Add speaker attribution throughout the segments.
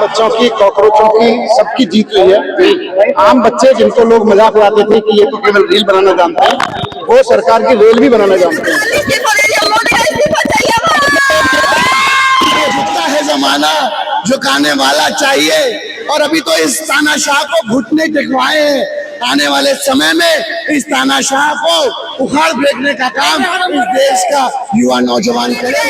Speaker 1: बच्चों की, कॉकरोचों की, सबकी जीत हुई है। आम बच्चे जिनको लोग मजाक उड़ाते थे कि ये तो केवल रील बनाना जानते हैं, वो सरकार की रेल भी बनाना जानते हैं।
Speaker 2: झुकता है जमाना, झुकाने वाला चाहिए। और अभी तो इस तानाशाह को घुटने टेकवाए हैं। आने वाले समय में इस तानाशाह को उखाड़ फेंकने का काम इस देश का युवा नौजवान करेगा।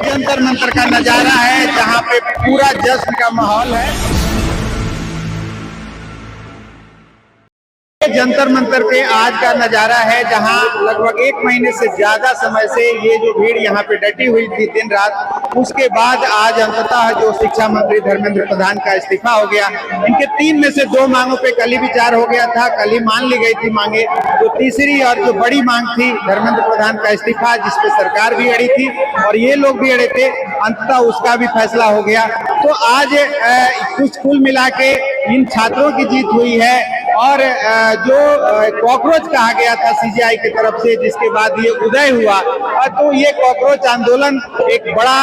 Speaker 1: जंतर मंतर का नजारा है जहाँ पे पूरा जश्न का माहौल है। जंतर मंतर पे आज का नजारा है जहां लगभग 1 महीने से ज्यादा समय से ये जो भीड़ यहाँ पे डटी हुई थी दिन रात, उसके बाद आज अंततः जो शिक्षा मंत्री धर्मेंद्र प्रधान का इस्तीफा हो गया। इनके 3 में से 2 मांगों पे कल ही विचार हो गया था, कल ही मान ली गई थी मांगे। जो तीसरी और जो बड़ी मांग थी धर्मेंद्र प्रधान का इस्तीफा, जिसपे सरकार भी अड़ी थी और ये लोग भी अड़े थे, अंततः उसका भी फैसला हो गया। तो आज कुल मिला के इन छात्रों की जीत हुई है। और जो कॉकरोच कहा गया था सीजेआई की तरफ से, जिसके बाद ये उदय हुआ, तो ये कॉकरोच आंदोलन एक बड़ा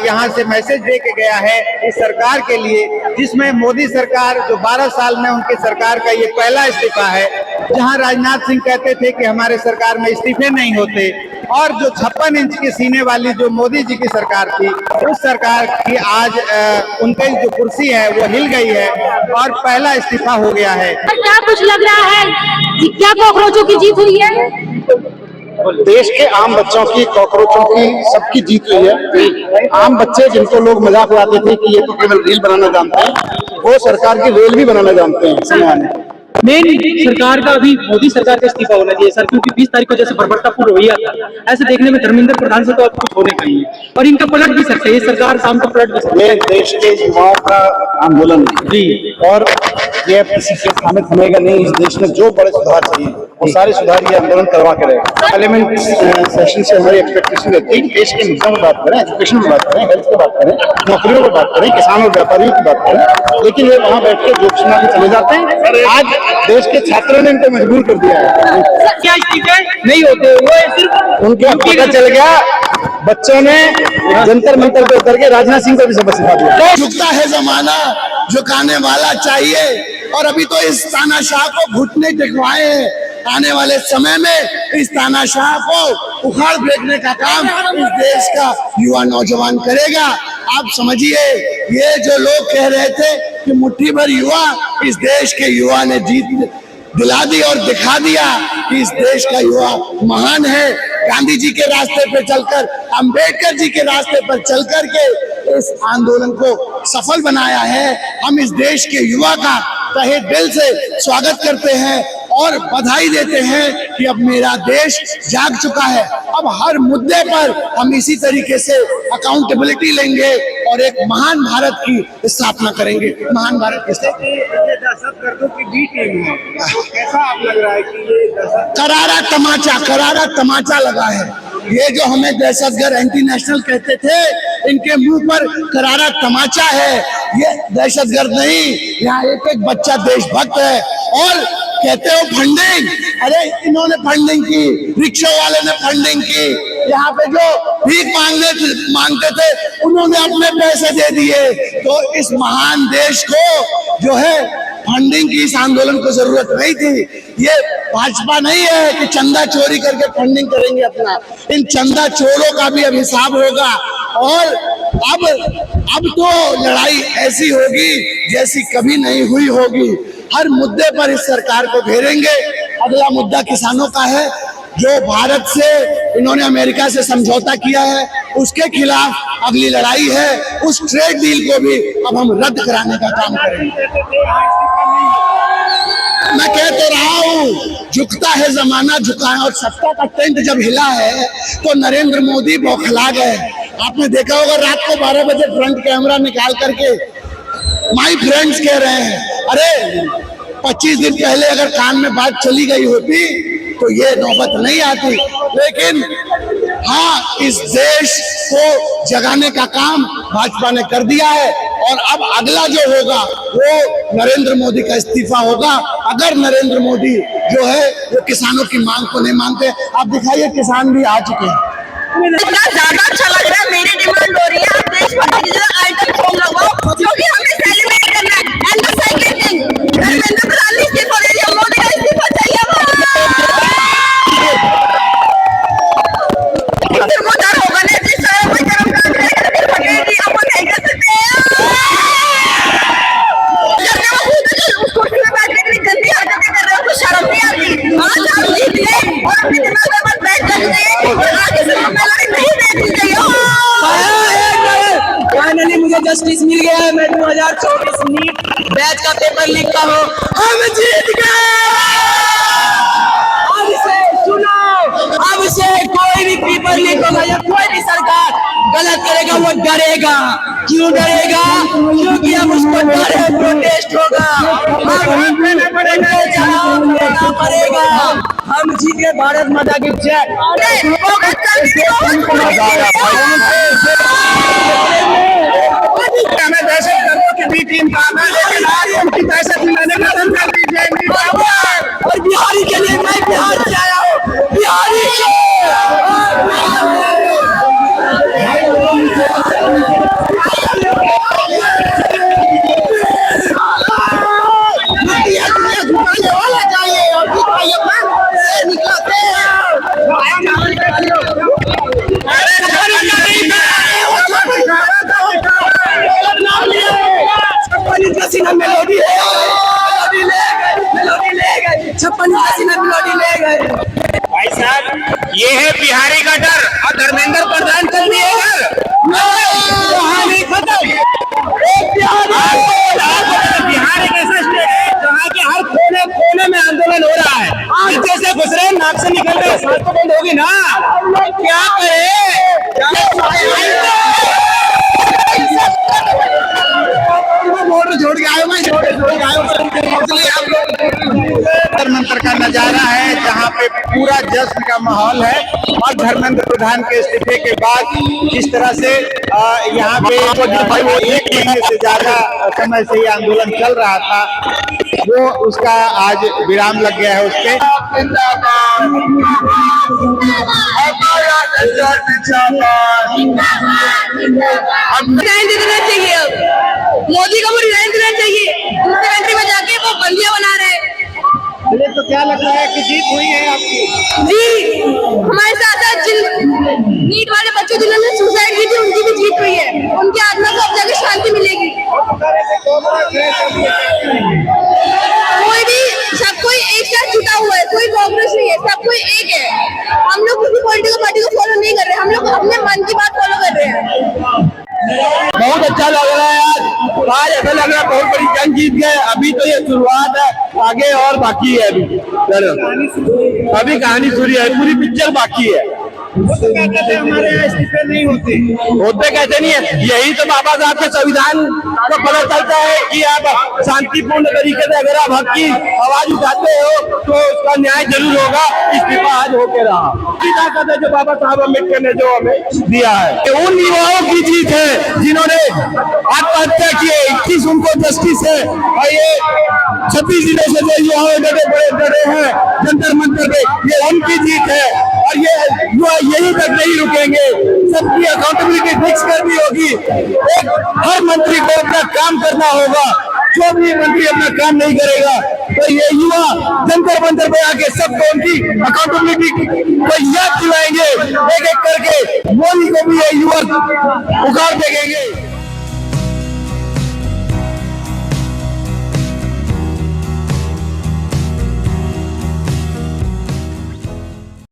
Speaker 1: यहाँ से मैसेज दे के गया है इस सरकार के लिए, जिसमें मोदी सरकार जो 12 साल में उनकी सरकार का ये पहला इस्तीफा है। जहाँ राजनाथ सिंह कहते थे कि हमारे सरकार में इस्तीफे नहीं होते, और जो 56 इंच के सीने वाली जो मोदी जी की सरकार थी, उस सरकार की आज उनकी जो कुर्सी है वो हिल गई है और पहला इस्तीफा हो गया है।
Speaker 3: क्या कुछ लग रहा है कि क्या कॉकरोचों की जीत हुई है?
Speaker 1: देश के आम बच्चों की, कॉकरोचों की, सबकी जीत हुई है। आम बच्चे जिनको लोग मजाक उड़ाते थे कि ये तो केवल रील बनाना जानते हैं, वो सरकार की रेल भी बनाना जानते हैं। समय
Speaker 4: मेन सरकार का अभी मोदी सरकार का इस्तीफा होना चाहिए सर, क्योंकि 20 तारीख को जैसे बर्बरतापुर रवैया था, ऐसे देखने में धर्मेंद्र प्रधान से तो अब कुछ होने का ही है और इनका पलट भी सकते हैं, सरकार शाम को पलट भी सकती है।
Speaker 1: ये देश के युवाओं का आंदोलन जी, और ये किसी से थामे थमेगा नहीं। इस देश में जो बड़े सुधार चाहिए वो सारे सुधार ये आंदोलन करवा के रहेगा। पार्लियामेंट सेशन से हमारी एक्सपेक्टेशन रहती है कि देश के मुद्दों में बात करें, एजुकेशन में बात करें, हेल्थ की बात करें, नौकरियों की बात करें, किसानों और व्यापारियों की बात करें, लेकिन ये वहाँ बैठ के जोक सुना के चले जाते हैं। आज देश के छात्रों ने इनको मजबूर कर दिया है।
Speaker 4: क्या इस्तीफे नहीं होते, वो सिर्फ
Speaker 1: उनके पता चल गया, बच्चों ने जंतर मंतर पे उतर के राजनाथ सिंह को भी सबक सिखा दिया।
Speaker 2: झुकता है जमाना, झुकाने वाला चाहिए। और अभी तो इस तानाशाह को घुटने टेकवाए हैं। आने वाले समय में इस तानाशाह को उखाड़ फेंकने का काम इस देश का युवा नौजवान करेगा। आप समझिए, ये जो लोग कह रहे थे कि मुट्ठी भर युवा, इस देश के युवा ने जीत दिला दी और दिखा दिया कि इस देश का युवा महान है। गांधी जी के रास्ते पर चलकर, अंबेडकर जी के रास्ते पर चलकर के इस आंदोलन को सफल बनाया है। हम इस देश के युवा का तहे दिल से स्वागत करते हैं और बधाई देते हैं कि अब मेरा देश जाग चुका है। अब हर मुद्दे पर हम इसी तरीके से अकाउंटेबिलिटी लेंगे और एक महान भारत की स्थापना करेंगे। महान भारत की
Speaker 1: दहशतगर्दों की बी टीम है, तो कैसा आप लग रहा है कि ये
Speaker 2: करारा तमाचा लगा है। ये जो हमें दहशतगर्द एंटी नेशनल कहते थे, इनके मुंह पर करारा तमाचा है। ये दहशतगर्द नहीं, यहाँ एक एक बच्चा देशभक्त है। और कहते हो फंडिंग, अरे इन्होंने फंडिंग की, रिक्शा वाले ने फंडिंग की, यहाँ पे जो भीख मांगते थे उन्होंने अपने पैसे दे दिए। तो इस महान देश को जो है फंडिंग की इस आंदोलन को जरूरत नहीं थी। ये भाजपा नहीं है कि चंदा चोरी करके फंडिंग करेंगे अपना। इन चंदा चोरों का भी अब हिसाब होगा। और अब तो लड़ाई ऐसी होगी जैसी कभी नहीं हुई होगी। हर मुद्दे पर इस सरकार को घेरेंगे। अगला मुद्दा किसानों का है, जो भारत से इन्होंने अमेरिका से समझौता किया है, उसके खिलाफ अगली लड़ाई है। उस ट्रेड डील को भी अब हम रद्द कराने का काम करेंगे। मैं कह तो रहा हूँ, झुकता है जमाना, झुका है। और सत्ता का टेंट जब हिला है तो नरेंद्र मोदी बौखला गए। आपने देखा होगा रात को 12 बजे फ्रंट कैमरा निकाल करके माय फ्रेंड्स कह रहे हैं। अरे 25 दिन पहले अगर कान में बात चली गई होती तो ये नौबत नहीं आती। लेकिन हाँ, इस देश को जगाने का काम भाजपा ने कर दिया है। और अब अगला जो होगा वो नरेंद्र मोदी का इस्तीफा होगा। अगर नरेंद्र मोदी जो है वो किसानों की मांग को नहीं मानते। आप दिखाइए किसान भी आ चुके हैं।
Speaker 5: इतना ज्यादा अच्छा लग रहा है। मेरी डिमांड हो रही है आप देशभक्ति की जगह आइटम सॉन्ग लगाओ क्योंकि हमें सेलिब्रेट करना है। And the second thing, Dharmendra Pradhan इस्तीफा दे दिया, मोदी का इस्तीफा चाहिए। फिर वो डर होगा ना जिस तरह कोई कर्मचारी रहेगा फिर पटेल जी अपन नहीं कर सकते उसको में बैठ के इतनी गंदी हरकतें कर रहे हो, तो शर्म नहीं आती। आज आप जीत गए और अपने दिमाग में मत बैठ जाइए और आगे से जिम्मेदारी नहीं देनी चाहिए।
Speaker 6: फाइनली मुझे जस्टिस मिल गया है। मैं 2024 नीट बैच का पेपर लिखता हूँ। हम जीत गए। अब से सुनो, अब से कोई भी पेपर लीक होगा या कोई भी सरकार गलत करेगा वो डरेगा। क्यों डरेगा? क्योंकि अब उसको डर है, प्रोटेस्ट होगा। हम पड़ेगा पड़ेगा। हम जीत गए। भारत माता की जय।
Speaker 2: हमें दहशतगर्दों के बीच इंसान है, लेकिन आज उनकी दहशत मिलाने का बंद कर दीजिए।
Speaker 6: और बिहारी के लिए मैं बिहार से आया हूँ। बिहारी मेलोडी ले गए 56 मेलोडी ले गए।
Speaker 2: भाई साहब, ये है बिहारी का डर और धर्मेंद्र प्रधान चल दिए
Speaker 6: कहानी खत्म।
Speaker 2: बिहार एक ऐसा स्टेट है जहाँ के हर कोने कोने में आंदोलन हो रहा है। नीचे से घुस रहे, नाक से निकल रहे, सांस तो बंद होगी ना। क्या जोड़ के आए
Speaker 1: मंत्र का नजारा है जहाँ पे पूरा जश्न का माहौल है। और धर्मेंद्र प्रधान के इस्तीफे के बाद जिस तरह से यहाँ पे वो 1 महीने से ज्यादा समय से ये आंदोलन चल रहा था, वो उसका आज विराम लग गया है उसके।
Speaker 5: रिजाइन दे देना चाहिए। मोदी को रिजाइन देना चाहिए। दूसरे कंट्री में जाके वो बंदियां बना रहे हैं।
Speaker 1: तो क्या लग रहा है कि जीत हुई है आपकी?
Speaker 5: जी, हमारे साथ नीट वाले बच्चों जिन्होंने सुसाइड की थी उनकी भी जीत हुई है। उनकी आत्मा को अब जाके शांति मिलेगी। कोई भी सब कोई एक साथ जुटा हुआ है, कोई कांग्रेस नहीं है, सब कोई एक है। हम लोग किसी पॉलिटिकल पार्टी को फॉलो नहीं कर रहे, हम लोग अपने मन की बात फॉलो कर रहे हैं।
Speaker 6: बहुत अच्छा लग रहा है आज ऐसा लग रहा है बहुत बड़ी जंग जीत गए। अभी तो ये शुरुआत है, आगे और बाकी है। अभी कहानी शुरू है, पूरी पिक्चर बाकी है।
Speaker 1: वो तो कहते थे हमारे यहाँ इस्तीफे नहीं
Speaker 6: होते कैसे नहीं है? यही तो बाबा साहब के संविधान को पता चलता है कि आप शांतिपूर्ण तरीके से अगर आप हक की आवाज उठाते हो तो उसका न्याय जरूर होगा। इस्तीफा आज होके रहा। ताकत है जो बाबा साहब अम्बेडकर ने जो हमें दिया है। उन युवाओं की जीत है जिन्होंने आत्महत्या की है। 21 उनको जस्टिस है। और ये 26 जिलों से जो युवा डरे हैं जंतर मंतर पे, ये उनकी जीत है। और ये युवा यही तक नहीं रुकेंगे, सबकी अकाउंटेबिलिटी फिक्स करनी होगी। एक हर मंत्री को अपना काम करना होगा। जो भी मंत्री अपना काम नहीं करेगा तो ये युवा जंतर मंतर पे आके सबको उनकी अकाउंटेबिलिटी को याद दिलाएंगे। एक एक करके मोदी को भी ये युवा उखाड़ देंगे।